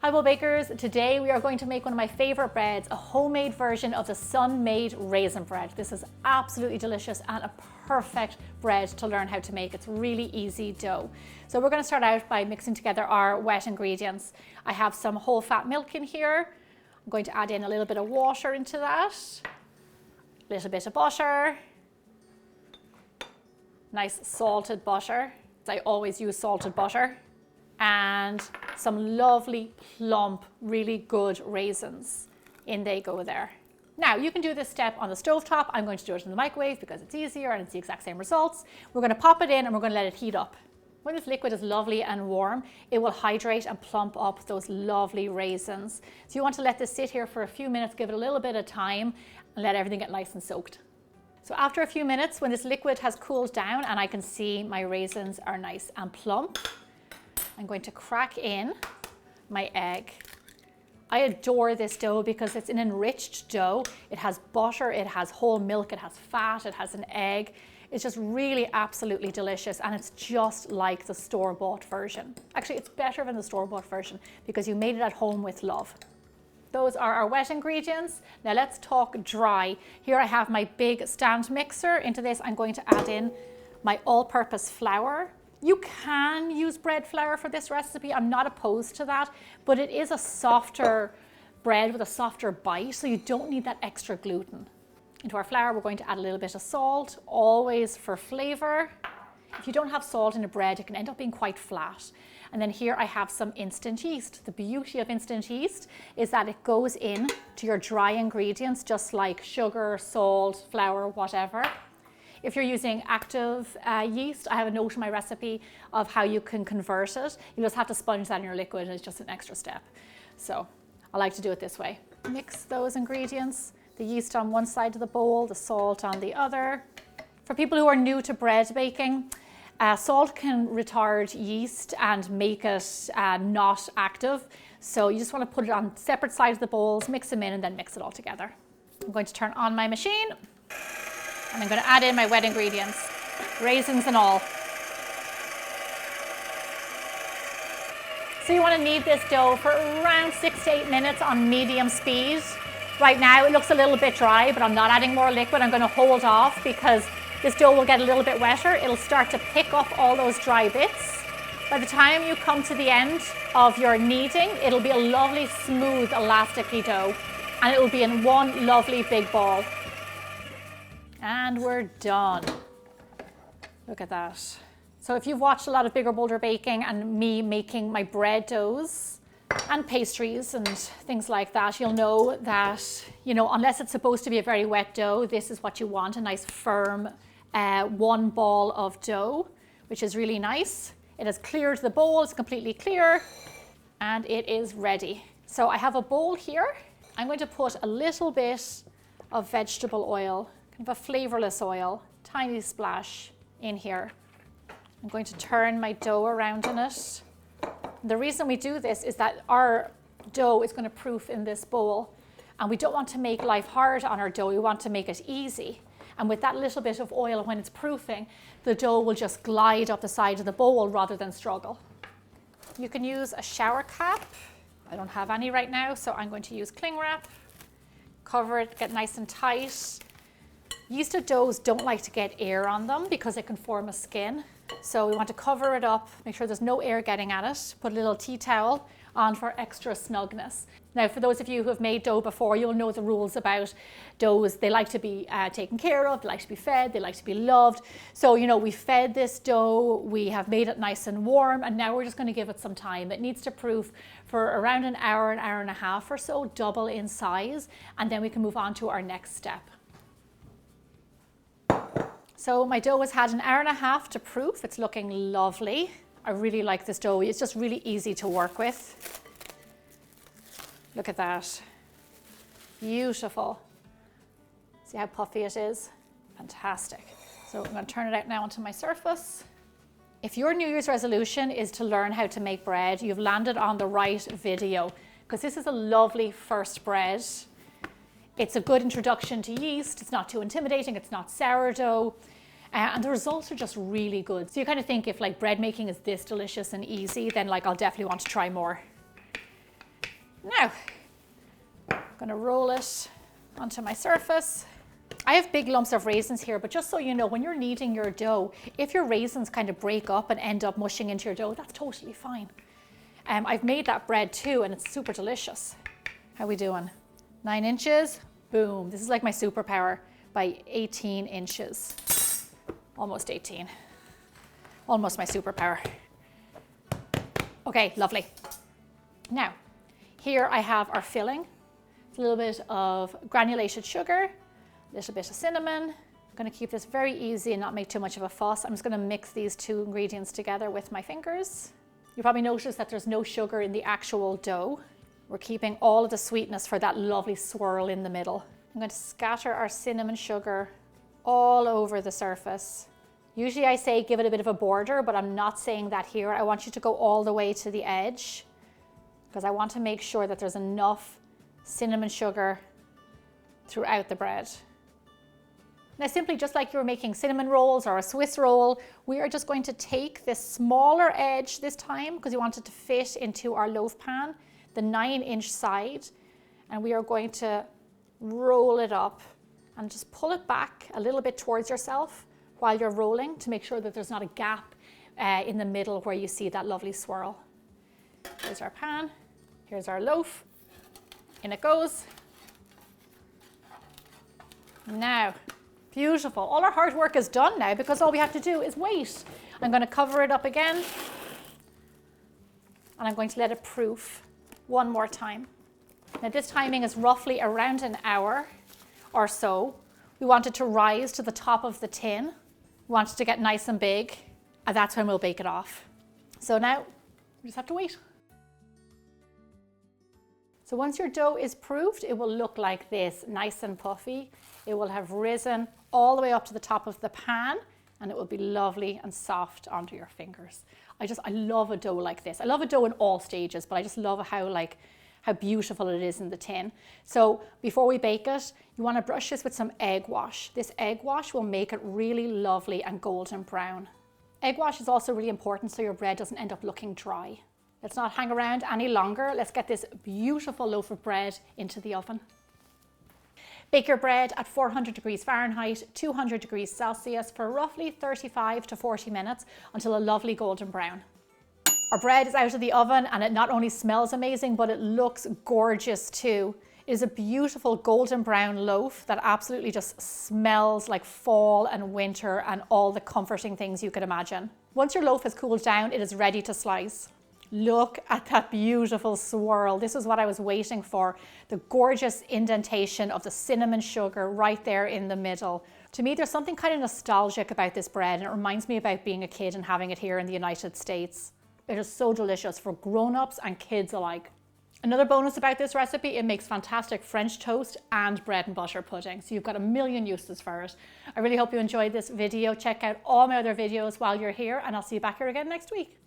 Hi Bowl Bakers, today we are going to make one of my favorite breads, a homemade version of the sun-made raisin bread. This is absolutely delicious and a perfect bread to learn how to make. It's really easy dough. So we're going to start out by mixing together our wet ingredients. I have some whole fat milk in here. I'm going to add in a little bit of water into that, a little bit of butter, nice salted butter. I always use salted butter. And some lovely, plump, really good raisins. In they go there. Now, you can do this step on the stovetop. I'm going to do it in the microwave because it's easier and it's the exact same results. We're going to pop it in and we're going to let it heat up. When this liquid is lovely and warm, it will hydrate and plump up those lovely raisins. So you want to let this sit here for a few minutes, give it a little bit of time, and let everything get nice and soaked. So after a few minutes, when this liquid has cooled down and I can see my raisins are nice and plump, I'm going to crack in my egg. I adore this dough because it's an enriched dough. It has butter, it has whole milk, it has fat, it has an egg. It's just really absolutely delicious, and it's just like the store-bought version. Actually, it's better than the store-bought version because you made it at home with love. Those are our wet ingredients. Now let's talk dry. Here I have my big stand mixer. Into this I'm going to add in my all-purpose flour. You can use bread flour for this recipe. I'm not opposed to that, but it is a softer bread with a softer bite, so you don't need that extra gluten. Into our flour, we're going to add a little bit of salt, always for flavor. If you don't have salt in a bread, it can end up being quite flat. And then here I have some instant yeast. The beauty of instant yeast is that it goes in to your dry ingredients, just like sugar, salt, flour, whatever. If you're using active yeast, I have a note in my recipe of how you can convert it. You just have to sponge that in your liquid, and it's just an extra step. So I like to do it this way. Mix those ingredients, the yeast on one side of the bowl, the salt on the other. For people who are new to bread baking, salt can retard yeast and make it not active. So you just want to put it on separate sides of the bowls, mix them in, and then mix it all together. I'm going to turn on my machine. And I'm going to add in my wet ingredients, raisins and all. So you want to knead this dough for around 6 to 8 minutes on medium speed. Right now it looks a little bit dry, but I'm not adding more liquid. I'm going to hold off because this dough will get a little bit wetter. It'll start to pick up all those dry bits. By the time you come to the end of your kneading, it'll be a lovely, smooth, elasticy dough, and it will be in one lovely big ball. And we're done. Look at that. So if you've watched a lot of Bigger Bolder Baking and me making my bread doughs and pastries and things like that, you'll know that, unless it's supposed to be a very wet dough, this is what you want, a nice firm one ball of dough, which is really nice. It has cleared the bowl, it's completely clear, and it is ready. So I have a bowl here. I'm going to put a little bit of vegetable oil, kind of a flavorless oil, tiny splash in here. I'm going to turn my dough around in it. The reason we do this is that our dough is going to proof in this bowl, and we don't want to make life hard on our dough. We want to make it easy. And with that little bit of oil, when it's proofing, the dough will just glide up the side of the bowl rather than struggle. You can use a shower cap. I don't have any right now, so I'm going to use cling wrap. Cover it, get nice and tight. Yeasted doughs don't like to get air on them because it can form a skin. So we want to cover it up, make sure there's no air getting at it. Put a little tea towel on for extra snugness. Now, for those of you who have made dough before, you'll know the rules about doughs. They like to be taken care of, they like to be fed, they like to be loved. So, we fed this dough, we have made it nice and warm, and now we're just going to give it some time. It needs to proof for around an hour and a half or so, double in size, and then we can move on to our next step. So my dough has had an hour and a half to proof. It's looking lovely. I really like this dough. It's just really easy to work with. Look at that. Beautiful. See how puffy it is? Fantastic. So I'm going to turn it out now onto my surface. If your New Year's resolution is to learn how to make bread, you've landed on the right video, because this is a lovely first bread. It's a good introduction to yeast. It's not too intimidating. It's not sourdough. And the results are just really good. So you kind of think if bread making is this delicious and easy, then I'll definitely want to try more. Now, I'm gonna roll it onto my surface. I have big lumps of raisins here, but just so you know, when you're kneading your dough, if your raisins kind of break up and end up mushing into your dough, that's totally fine. I've made that bread too, and it's super delicious. How are we doing? 9 inches, boom. This is like my superpower by 18 inches. Almost 18. Almost my superpower. Okay, lovely. Now, here I have our filling. It's a little bit of granulated sugar, a little bit of cinnamon. I'm gonna keep this very easy and not make too much of a fuss. I'm just gonna mix these two ingredients together with my fingers. You probably noticed that there's no sugar in the actual dough. We're keeping all of the sweetness for that lovely swirl in the middle. I'm going to scatter our cinnamon sugar all over the surface. Usually I say give it a bit of a border, but I'm not saying that here. I want you to go all the way to the edge because I want to make sure that there's enough cinnamon sugar throughout the bread. Now, simply just like you were making cinnamon rolls or a Swiss roll, we are just going to take this smaller edge this time because we want it to fit into our loaf pan, the 9-inch side, and we are going to roll it up and just pull it back a little bit towards yourself while you're rolling to make sure that there's not a gap in the middle where you see that lovely swirl. Here's our pan, here's our loaf, in it goes. Now, beautiful. All our hard work is done now because all we have to do is wait. I'm going to cover it up again and I'm going to let it proof one more time. Now this timing is roughly around an hour or so. We want it to rise to the top of the tin. We want it to get nice and big, and that's when we'll bake it off. So now we just have to wait. So once your dough is proofed, it will look like this, nice and puffy. It will have risen all the way up to the top of the pan, and it will be lovely and soft onto your fingers. I love a dough like this. I love a dough in all stages, but I just love how beautiful it is in the tin. So before we bake it, you want to brush this with some egg wash. This egg wash will make it really lovely and golden brown. Egg wash is also really important so your bread doesn't end up looking dry. Let's not hang around any longer. Let's get this beautiful loaf of bread into the oven. Bake your bread at 400 degrees Fahrenheit, 200 degrees Celsius for roughly 35 to 40 minutes until a lovely golden brown. Our bread is out of the oven and it not only smells amazing, but it looks gorgeous too. It is a beautiful golden brown loaf that absolutely just smells like fall and winter and all the comforting things you could imagine. Once your loaf has cooled down, it is ready to slice. Look at that beautiful swirl. This is what I was waiting for. The gorgeous indentation of the cinnamon sugar right there in the middle. To me, there's something kind of nostalgic about this bread, and it reminds me about being a kid and having it here in the United States. It is so delicious for grown-ups and kids alike. Another bonus about this recipe, it makes fantastic French toast and bread and butter pudding. So you've got a million uses for it. I really hope you enjoyed this video. Check out all my other videos while you're here, and I'll see you back here again next week.